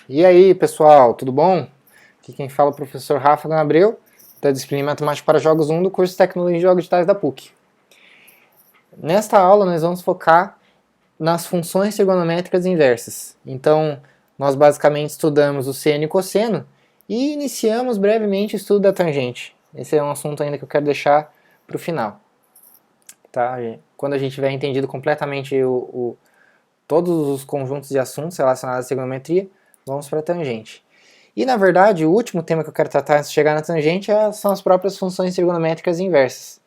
E aí, pessoal, tudo bom? Aqui quem fala é o professor Rafa Abreu, da disciplina Matemática para Jogos 1 do curso de Tecnologia e Jogos Digitais da PUC. Nesta aula nós vamos focar nas funções trigonométricas inversas. Então, nós basicamente estudamos o seno e o cosseno e iniciamos brevemente o estudo da tangente. Esse é um assunto ainda que eu quero deixar para o final. Tá? Quando a gente tiver entendido completamente todos os conjuntos de assuntos relacionados à trigonometria, vamos para a tangente. E na verdade, o último tema que eu quero tratar antes de chegar na tangente são as próprias funções trigonométricas inversas.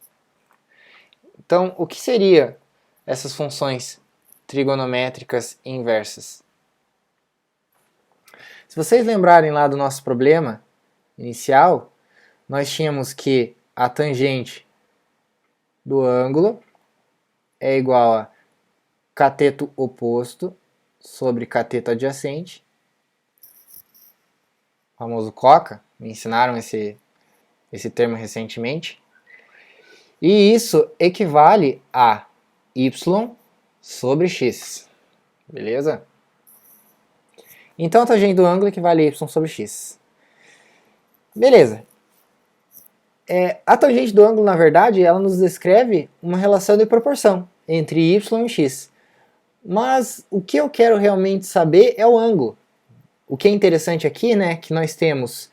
Então, o que seria essas funções trigonométricas inversas? Se vocês lembrarem lá do nosso problema inicial, nós tínhamos que a tangente do ângulo é igual a cateto oposto sobre cateto adjacente, o famoso coca, me ensinaram esse termo recentemente, e isso equivale a y sobre x, beleza? Então a tangente do ângulo equivale a y sobre x. Beleza. A tangente do ângulo, na verdade, ela nos descreve uma relação de proporção entre y e x. Mas o que eu quero realmente saber é o ângulo. O que é interessante aqui, né, que nós temos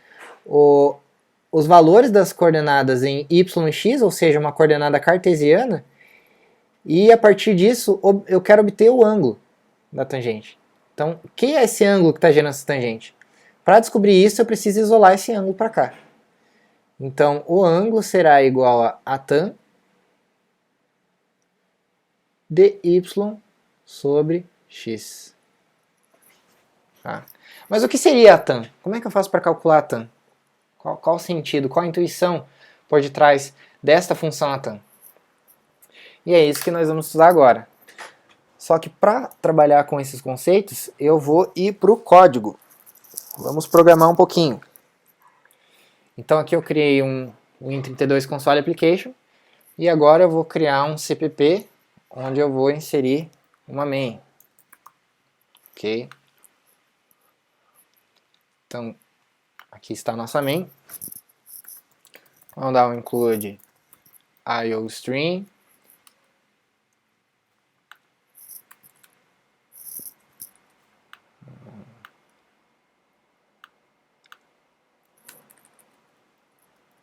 os valores das coordenadas em y e x, ou seja, uma coordenada cartesiana, e a partir disso eu quero obter o ângulo da tangente. Então, o que é esse ângulo que está gerando essa tangente? Para descobrir isso, eu preciso isolar esse ângulo para cá. Então, o ângulo será igual a tan de y sobre x. Tá? Mas o que seria a tan? Como é que eu faço para calcular a tan? Qual o sentido, qual a intuição por detrás desta função a tan? E é isso que nós vamos estudar agora. Só que para trabalhar com esses conceitos, eu vou ir para o código. Vamos programar um pouquinho. Então aqui eu criei um Win32 Console Application e agora eu vou criar um CPP onde eu vou inserir uma main. Ok? Então aqui está a nossa main. Vamos dar um include IOStream.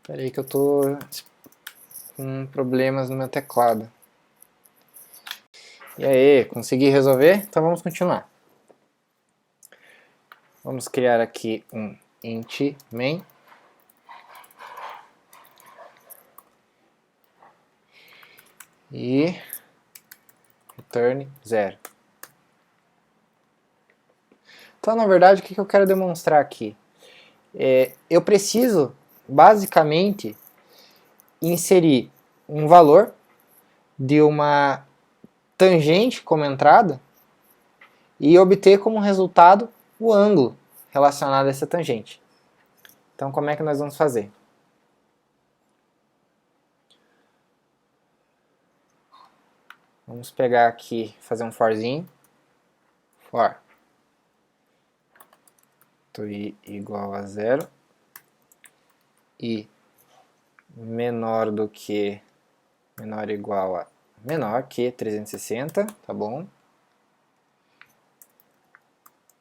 Espera aí que eu estou com problemas no meu teclado. E aí, consegui resolver? Então vamos continuar. Vamos criar aqui um int main. E return 0. Então, na verdade, o que eu quero demonstrar aqui? Eu preciso, basicamente, inserir um valor de uma tangente como entrada e obter como resultado o ângulo relacionado a essa tangente. Então, como é que nós vamos fazer? Vamos pegar aqui, fazer um forzinho. For i igual a 0 e menor igual a menor que 360, tá bom?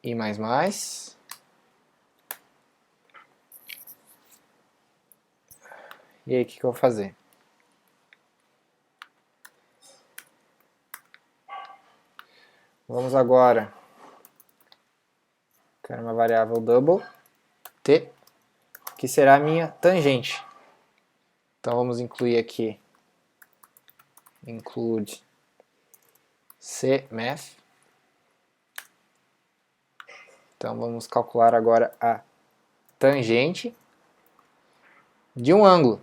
E mais. E aí, o que eu vou fazer? Vamos agora criar uma variável double, t, que será a minha tangente. Então vamos incluir aqui, include cmath. Então vamos calcular agora a tangente de um ângulo.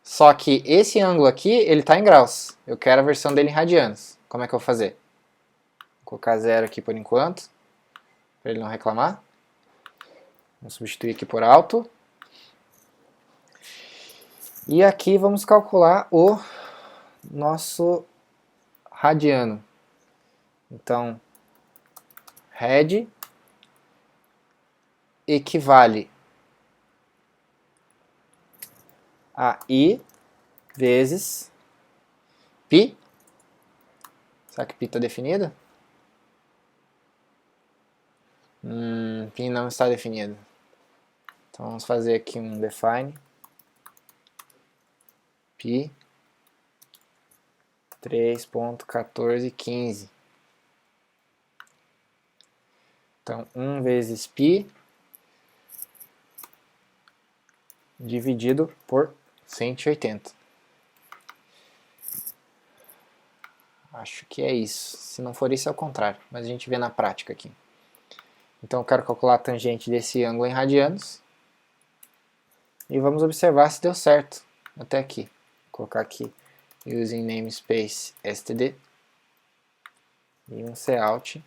Só que esse ângulo aqui, ele está em graus. Eu quero a versão dele em radianos. Como é que eu vou fazer? Vou colocar 0 aqui por enquanto, para ele não reclamar. Vamos substituir aqui por alto. E aqui vamos calcular o nosso radiano. Então, rad equivale a I vezes π. Será que π está definido? Π não está definido. Então vamos fazer aqui um define. Π 3.1415. Então 1 vezes π dividido por 180. Acho que é isso. Se não for isso, é o contrário. Mas a gente vê na prática aqui. Então eu quero calcular a tangente desse ângulo em radianos. E vamos observar se deu certo até aqui. Vou colocar aqui using namespace std e um cout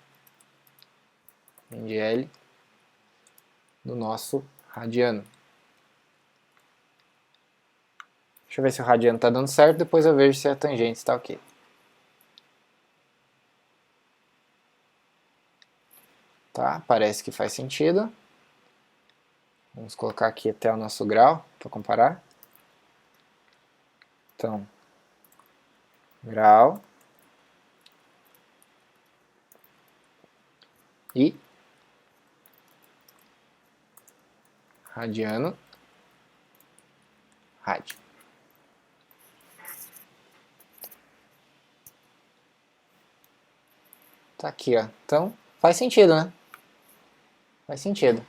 ndl do nosso radiano. Deixa eu ver se o radiano está dando certo, depois eu vejo se a tangente está ok. Tá, parece que faz sentido. Vamos colocar aqui até o nosso grau para comparar. Então, grau e radiano, rádio. Tá aqui, ó. Então, faz sentido, né? Faz sentido.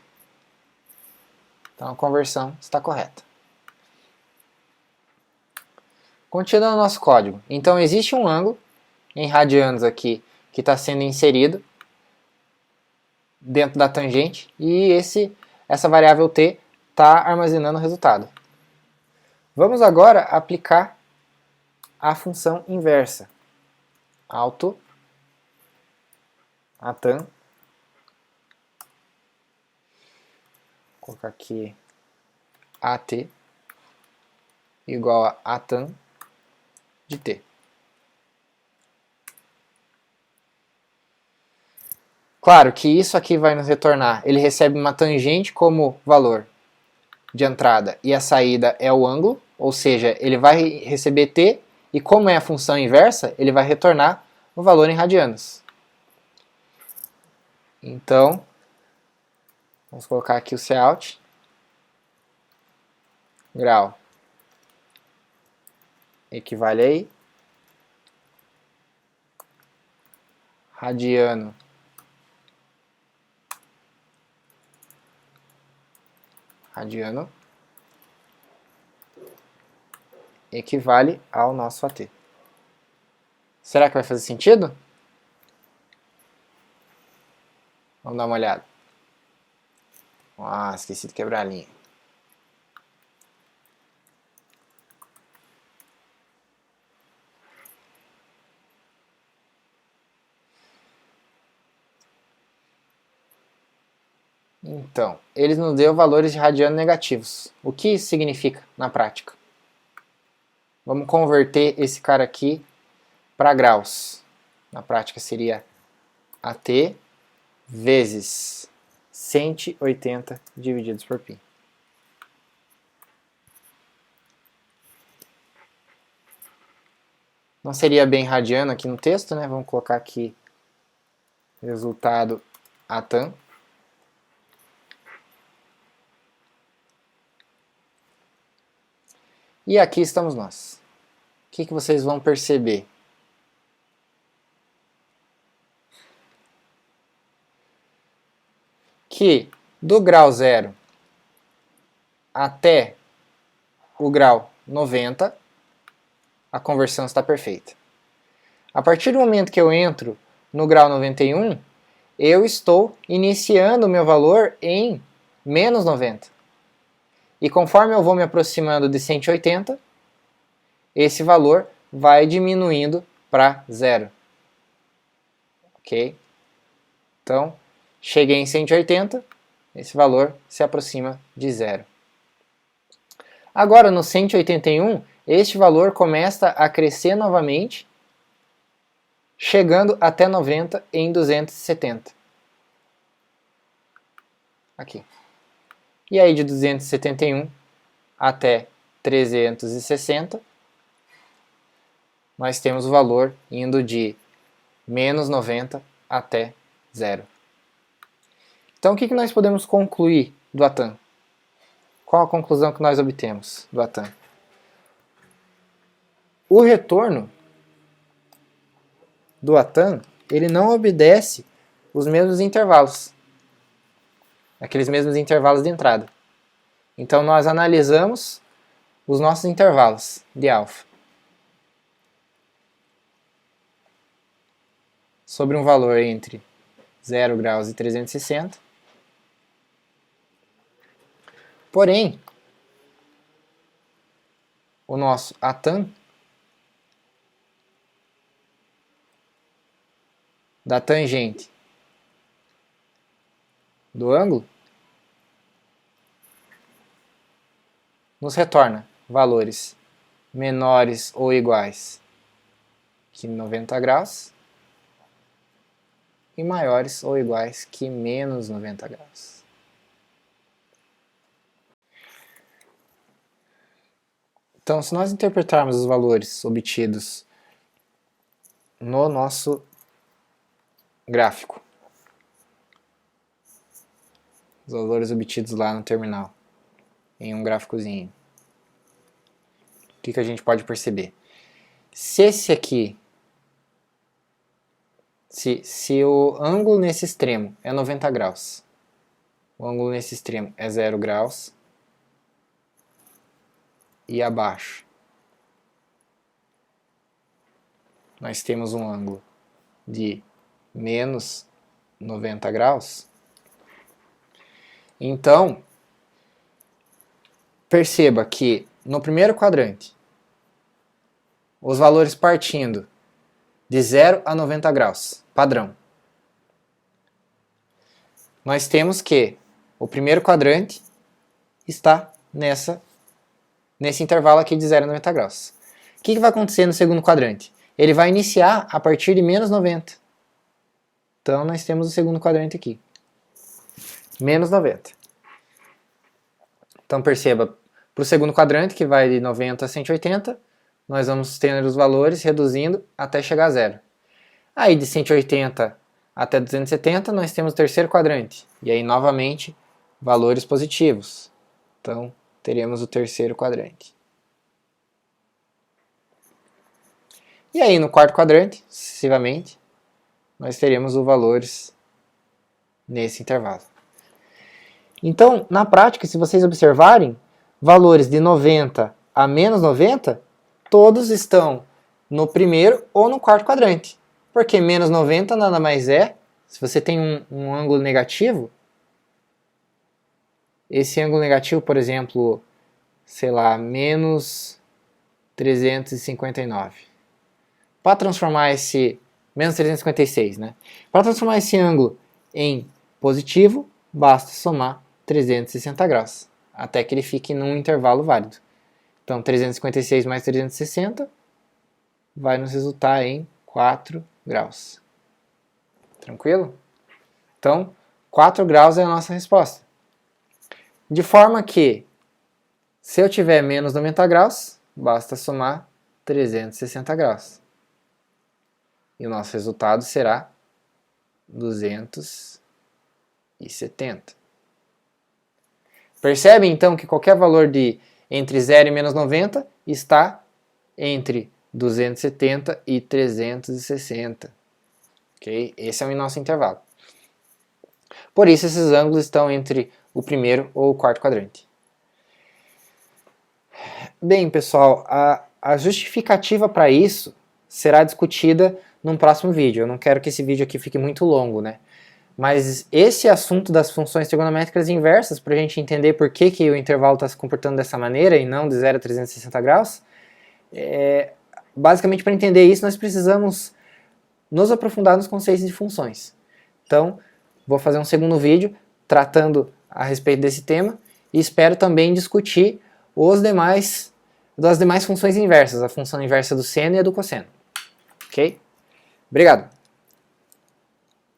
Então a conversão está correta. Continuando o nosso código. Então existe um ângulo em radianos aqui que está sendo inserido dentro da tangente e essa variável t está armazenando o resultado. Vamos agora aplicar a função inversa. Alto atan. Vou colocar aqui at igual a atan de t. Claro que isso aqui vai nos retornar. Ele recebe uma tangente como valor de entrada e a saída é o ângulo, ou seja, ele vai receber t e como é a função inversa, ele vai retornar o valor em radianos. Então, vamos colocar aqui o cout, grau equivale a I, radiano equivale ao nosso AT. Será que vai fazer sentido? Vamos dar uma olhada. Ah, esqueci de quebrar a linha. Então, ele nos deu valores de radiano negativos. O que isso significa na prática? Vamos converter esse cara aqui para graus. Na prática seria AT vezes 180 divididos por π. Não seria bem radiano aqui no texto, né? Vamos colocar aqui resultado atan. E aqui estamos nós. O que vocês vão perceber? Que do grau 0 até o grau 90, a conversão está perfeita. A partir do momento que eu entro no grau 91, eu estou iniciando o meu valor em menos 90. E conforme eu vou me aproximando de 180, esse valor vai diminuindo para 0. Ok? Então, cheguei em 180, esse valor se aproxima de 0. Agora, no 181, este valor começa a crescer novamente, chegando até 90 em 270. Aqui. E aí de 271 até 360, nós temos o valor indo de menos 90 até 0. Então o que nós podemos concluir do ATAM? Qual a conclusão que nós obtemos do ATAM? O retorno do ATAM, ele não obedece os mesmos intervalos, aqueles mesmos intervalos de entrada. Então nós analisamos os nossos intervalos de alfa sobre um valor entre 0 graus e 360. Porém, o nosso ATAM da tangente do ângulo nos retorna valores menores ou iguais que 90 graus e maiores ou iguais que menos 90 graus. Então, se nós interpretarmos os valores obtidos no nosso gráfico, os valores obtidos lá no terminal, em um gráficozinho, o que a gente pode perceber? Se esse aqui, se o ângulo nesse extremo é 90 graus, o ângulo nesse extremo é 0 graus, e abaixo nós temos um ângulo de menos 90 graus, então perceba que no primeiro quadrante os valores partindo de 0 a 90 graus, padrão, nós temos que o primeiro quadrante está nesse intervalo aqui de 0 a 90 graus. O que vai acontecer no segundo quadrante? Ele vai iniciar a partir de menos 90. Então nós temos o segundo quadrante aqui. Menos 90. Então perceba, para o segundo quadrante, que vai de 90 a 180, nós vamos ter os valores reduzindo até chegar a 0. Aí de 180 até 270 nós temos o terceiro quadrante. E aí novamente valores positivos. Então teremos o terceiro quadrante. E aí no quarto quadrante, sucessivamente, nós teremos os valores nesse intervalo. Então, na prática, se vocês observarem, valores de 90 a menos 90, todos estão no primeiro ou no quarto quadrante. Porque menos 90 nada mais é, se você tem um ângulo negativo, esse ângulo negativo, por exemplo, sei lá, menos 359. Para transformar esse... menos 356, né? Para transformar esse ângulo em positivo, basta somar 360 graus, até que ele fique num intervalo válido. Então, 356 mais 360 vai nos resultar em 4 graus. Tranquilo? Então, 4 graus é a nossa resposta. De forma que, se eu tiver menos 90 graus, basta somar 360 graus. E o nosso resultado será 270. Percebe então que qualquer valor de entre 0 e menos 90 está entre 270 e 360. Okay? Esse é o nosso intervalo. Por isso esses ângulos estão entre o primeiro ou o quarto quadrante. Bem, pessoal, a justificativa para isso será discutida num próximo vídeo. Eu não quero que esse vídeo aqui fique muito longo, né? Mas esse assunto das funções trigonométricas inversas, para a gente entender por que o intervalo está se comportando dessa maneira e não de 0 a 360 graus, basicamente para entender isso nós precisamos nos aprofundar nos conceitos de funções. Então, vou fazer um segundo vídeo tratando a respeito desse tema e espero também discutir das demais funções inversas, a função inversa do seno e a do cosseno. Ok? Obrigado!